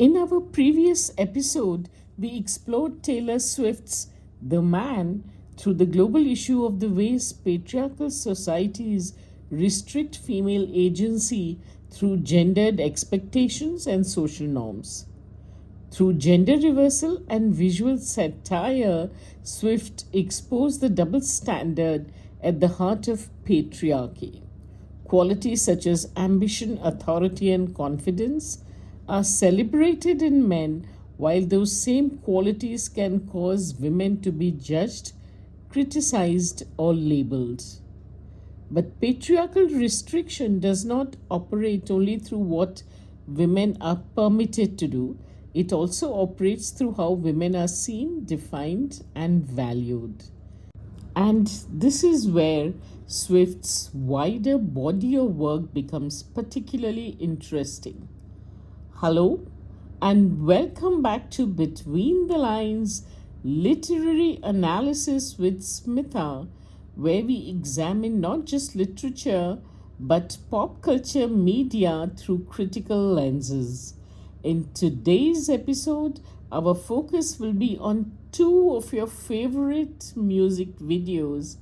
In our previous episode, we explored Taylor Swift's The Man through the global issue of the ways patriarchal societies restrict female agency through gendered expectations and social norms. Through gender reversal and visual satire, Swift exposed the double standard at the heart of patriarchy. Qualities such as ambition, authority, and confidence are celebrated in men, while those same qualities can cause women to be judged, criticized, or labeled. But patriarchal restriction does not operate only through what women are permitted to do, it also operates through how women are seen, defined, and valued. And this is where Swift's wider body of work becomes particularly interesting. Hello, and welcome back to Between the Lines Literary Analysis with Smitha, where we examine not just literature but pop culture media through critical lenses. In today's episode, our focus will be on two of your favorite music videos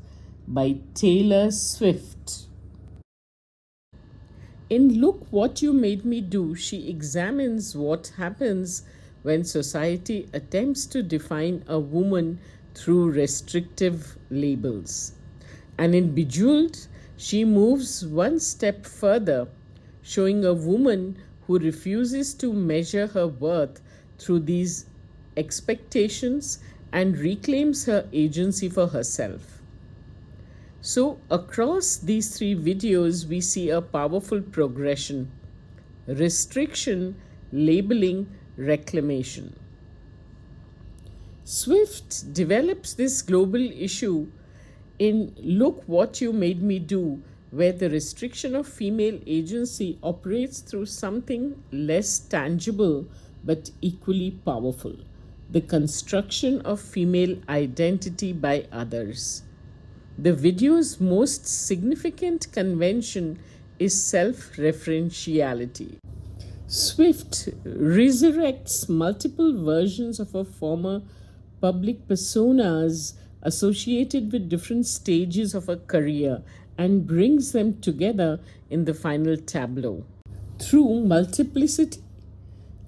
by Taylor Swift. In Look What You Made Me Do, she examines what happens when society attempts to define a woman through restrictive labels. And in Bejeweled, she moves one step further, showing a woman who refuses to measure her worth through these expectations and reclaims her agency for herself. So, across these three videos, we see a powerful progression: restriction, labeling, reclamation. Swift develops this global issue in Look What You Made Me Do, where the restriction of female agency operates through something less tangible but equally powerful: the construction of female identity by others. The video's most significant convention is self-referentiality. Swift resurrects multiple versions of her former public personas associated with different stages of her career and brings them together in the final tableau. Through multiplicity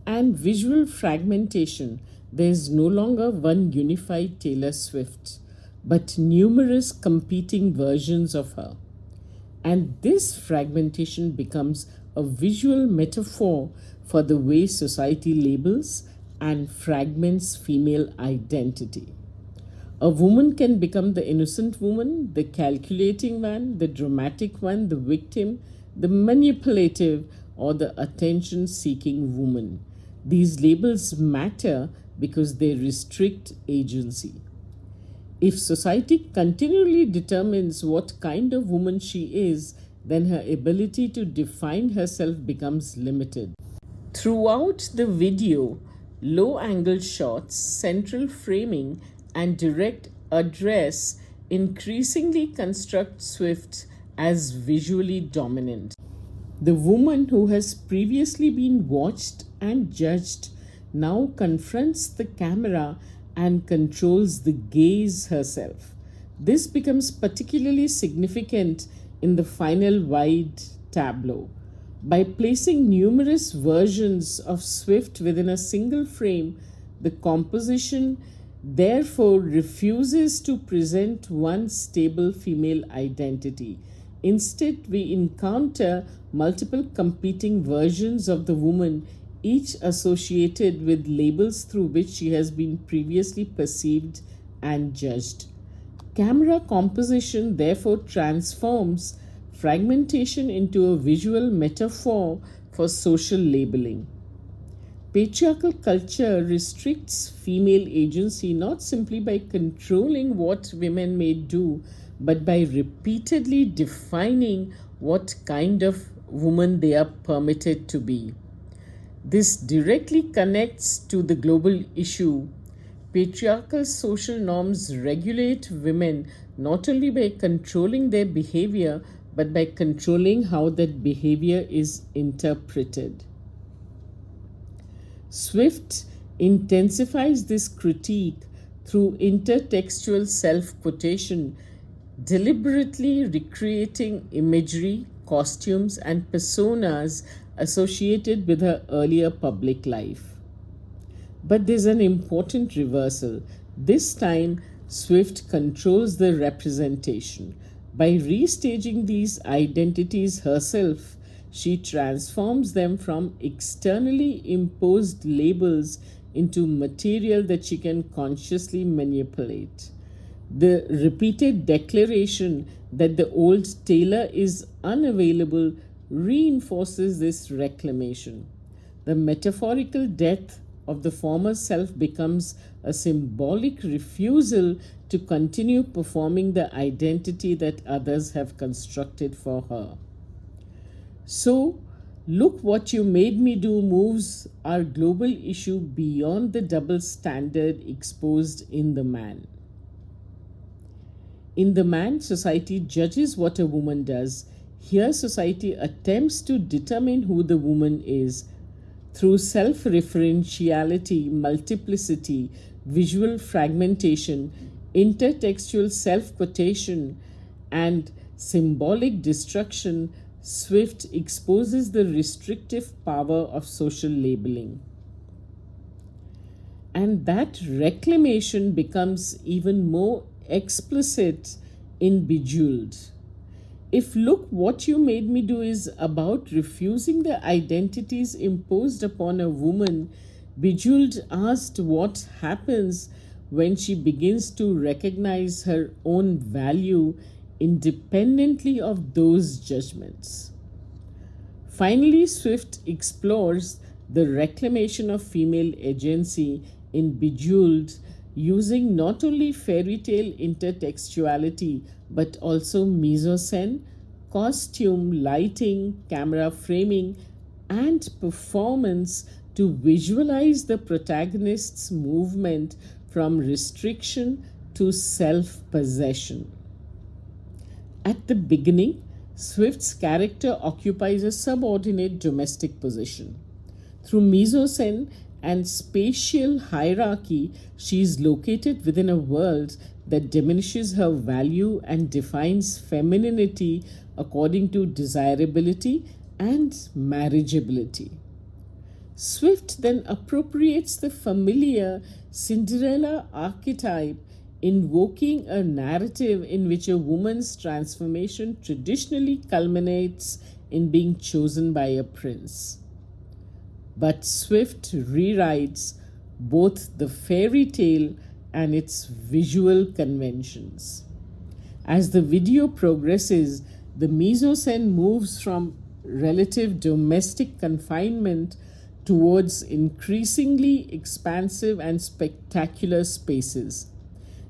and visual fragmentation, there is no longer one unified Taylor Swift, but numerous competing versions of her. And this fragmentation becomes a visual metaphor for the way society labels and fragments female identity. A woman can become the innocent woman, the calculating one, the dramatic one, the victim, the manipulative, or the attention-seeking woman. These labels matter because they restrict agency. If society continually determines what kind of woman she is, then her ability to define herself becomes limited. Throughout the video, low-angle shots, central framing, and direct address increasingly construct Swift as visually dominant. The woman who has previously been watched and judged now confronts the camera and controls the gaze herself. This becomes particularly significant in the final wide tableau. By placing numerous versions of Swift within a single frame, the composition therefore refuses to present one stable female identity. Instead, we encounter multiple competing versions of the woman, each associated with labels through which she has been previously perceived and judged. Camera composition therefore transforms fragmentation into a visual metaphor for social labeling. Patriarchal culture restricts female agency not simply by controlling what women may do, but by repeatedly defining what kind of woman they are permitted to be. This directly connects to the global issue. Patriarchal social norms regulate women not only by controlling their behavior, but by controlling how that behavior is interpreted. Swift intensifies this critique through intertextual self quotation, deliberately recreating imagery, costumes, and personas associated with her earlier public life. But there's an important reversal. This time, Swift controls the representation. By restaging these identities herself, she transforms them from externally imposed labels into material that she can consciously manipulate. The repeated declaration that the old tailor is unavailable reinforces this reclamation. The metaphorical death of the former self becomes a symbolic refusal to continue performing the identity that others have constructed for her. So, Look What You Made Me Do moves our global issue beyond the double standard exposed in The Man. In The Man, society judges what a woman does. Here, society attempts to determine who the woman is through self-referentiality, multiplicity, visual fragmentation, intertextual self-quotation, and symbolic destruction. Swift exposes the restrictive power of social labeling. And that reclamation becomes even more explicit in Bejeweled. If Look What You Made Me Do is about refusing the identities imposed upon a woman, Bejeweled asked what happens when she begins to recognize her own value independently of those judgments. Finally, Swift explores the reclamation of female agency in Bejeweled using not only fairy tale intertextuality but also mise-en-scène, costume, lighting, camera framing, and performance to visualize the protagonist's movement from restriction to self-possession. At the beginning, Swift's character occupies a subordinate domestic position. Through mise-en-scène and spatial hierarchy, she is located within a world that diminishes her value and defines femininity according to desirability and marriageability. Swift then appropriates the familiar Cinderella archetype, invoking a narrative in which a woman's transformation traditionally culminates in being chosen by a prince. But Swift rewrites both the fairy tale and its visual conventions. As the video progresses, the mise-en-scène moves from relative domestic confinement towards increasingly expansive and spectacular spaces.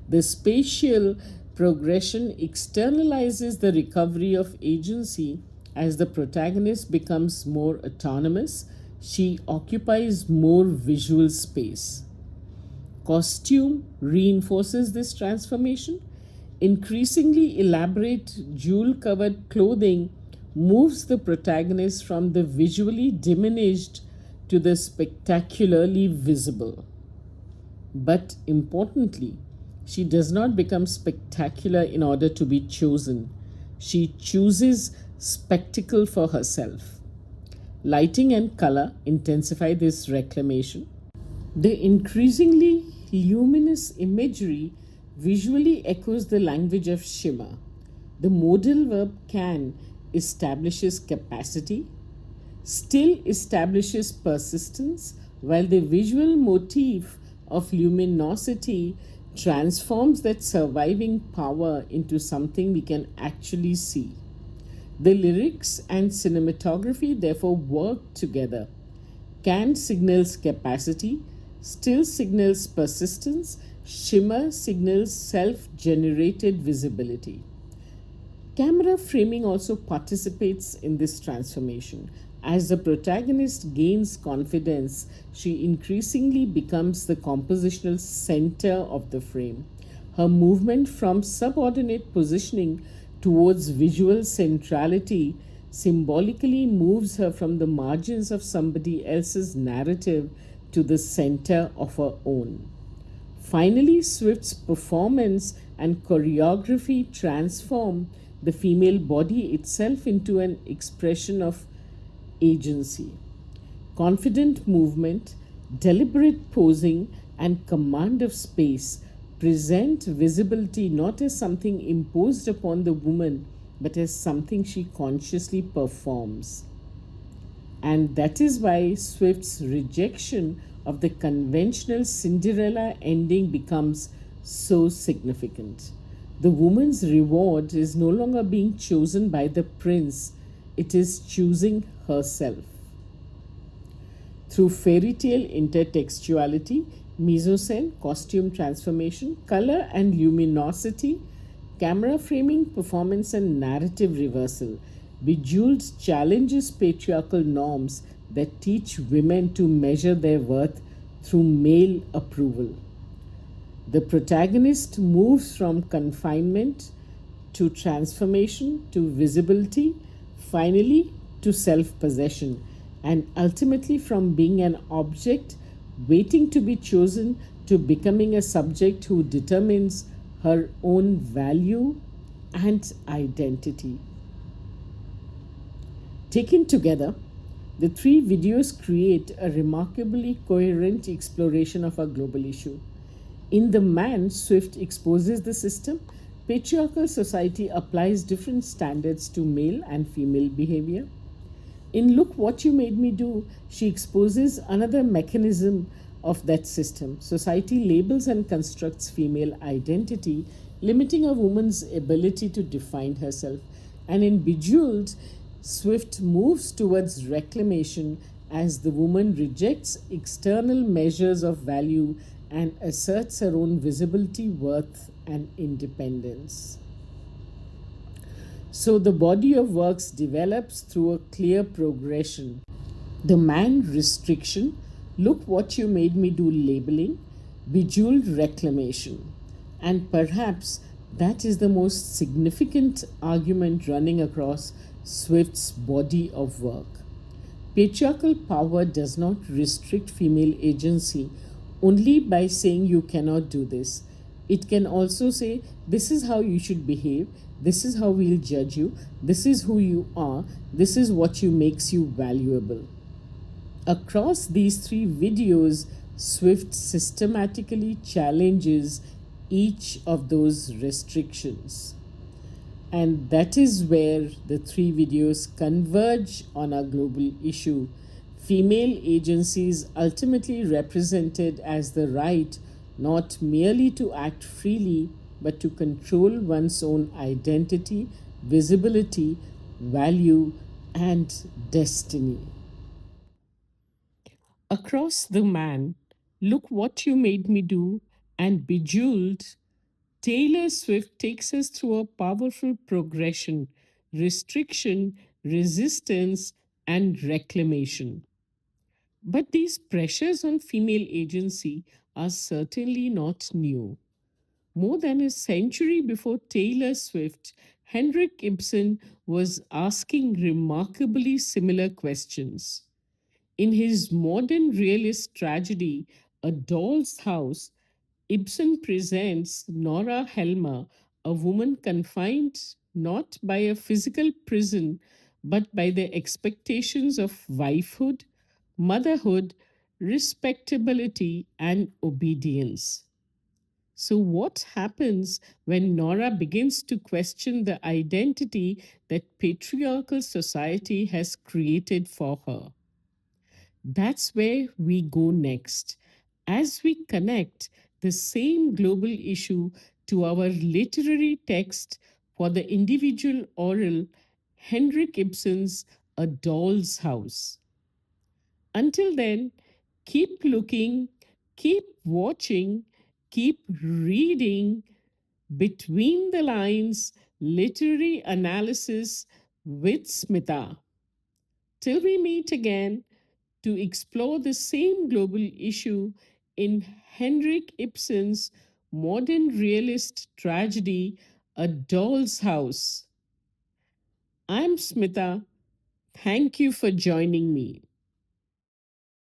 The spatial progression externalizes the recovery of agency. As the protagonist becomes more autonomous, she occupies more visual space. Costume reinforces this transformation. Increasingly elaborate jewel-covered clothing moves the protagonist from the visually diminished to the spectacularly visible. But importantly, she does not become spectacular in order to be chosen. She chooses spectacle for herself. Lighting and color intensify this reclamation. The increasingly luminous imagery visually echoes the language of shimmer. The modal verb can establishes capacity, still establishes persistence, while the visual motif of luminosity transforms that surviving power into something we can actually see. The lyrics and cinematography therefore work together. Can signals capacity, still signals persistence, shimmer signals self-generated visibility. Camera framing also participates in this transformation. As the protagonist gains confidence, she increasingly becomes the compositional center of the frame. Her movement from subordinate positioning towards visual centrality symbolically moves her from the margins of somebody else's narrative to the center of her own. Finally, Swift's performance and choreography transform the female body itself into an expression of agency. Confident movement, deliberate posing, and command of space present visibility not as something imposed upon the woman, but as something she consciously performs. And that is why Swift's rejection of the conventional Cinderella ending becomes so significant. The woman's reward is no longer being chosen by the prince, it is choosing herself. Through fairy tale intertextuality, mise-en-scène, costume transformation, color and luminosity, camera framing, performance, and narrative reversal, Bejeweled challenges patriarchal norms that teach women to measure their worth through male approval. The protagonist moves from confinement to transformation to visibility, finally to self possession, and ultimately from being an object waiting to be chosen to becoming a subject who determines her own value and identity. Taken together, the three videos create a remarkably coherent exploration of a global issue. In The Man, Swift exposes the system. Patriarchal society applies different standards to male and female behavior. In Look What You Made Me Do, she exposes another mechanism of that system. Society labels and constructs female identity, limiting a woman's ability to define herself. And in Bejeweled, Swift moves towards reclamation as the woman rejects external measures of value and asserts her own visibility, worth, and independence. So the body of works develops through a clear progression. The Man, restriction, Look What You Made Me Do, labeling, Bejeweled, reclamation. And perhaps that is the most significant argument running across Swift's body of work. Patriarchal power does not restrict female agency only by saying you cannot do this. It can also say, this is how you should behave, this is how we'll judge you, this is who you are, this is what you makes you valuable. Across these three videos, Swift systematically challenges each of those restrictions. And that is where the three videos converge on a global issue. Female agencies ultimately represented as the right not merely to act freely, but to control one's own identity, visibility, value, and destiny. Across The Man, Look What You Made Me Do, and Bejeweled, Taylor Swift takes us through a powerful progression, restriction, resistance, and reclamation. But these pressures on female agency are certainly not new. More than a century before Taylor Swift, Henrik Ibsen was asking remarkably similar questions. In his modern realist tragedy, A Doll's House, Ibsen presents Nora Helmer, a woman confined not by a physical prison, but by the expectations of wifehood, motherhood, respectability, and obedience. So, what happens when Nora begins to question the identity that patriarchal society has created for her? That's where we go next as we connect the same global issue to our literary text for the individual oral, Henrik Ibsen's A Doll's House. Until then, keep looking, keep watching, keep reading Between the Lines Literary Analysis with Smitha. Till we meet again, to explore the same global issue in Henrik Ibsen's modern realist tragedy, A Doll's House. I'm Smitha. Thank you for joining me.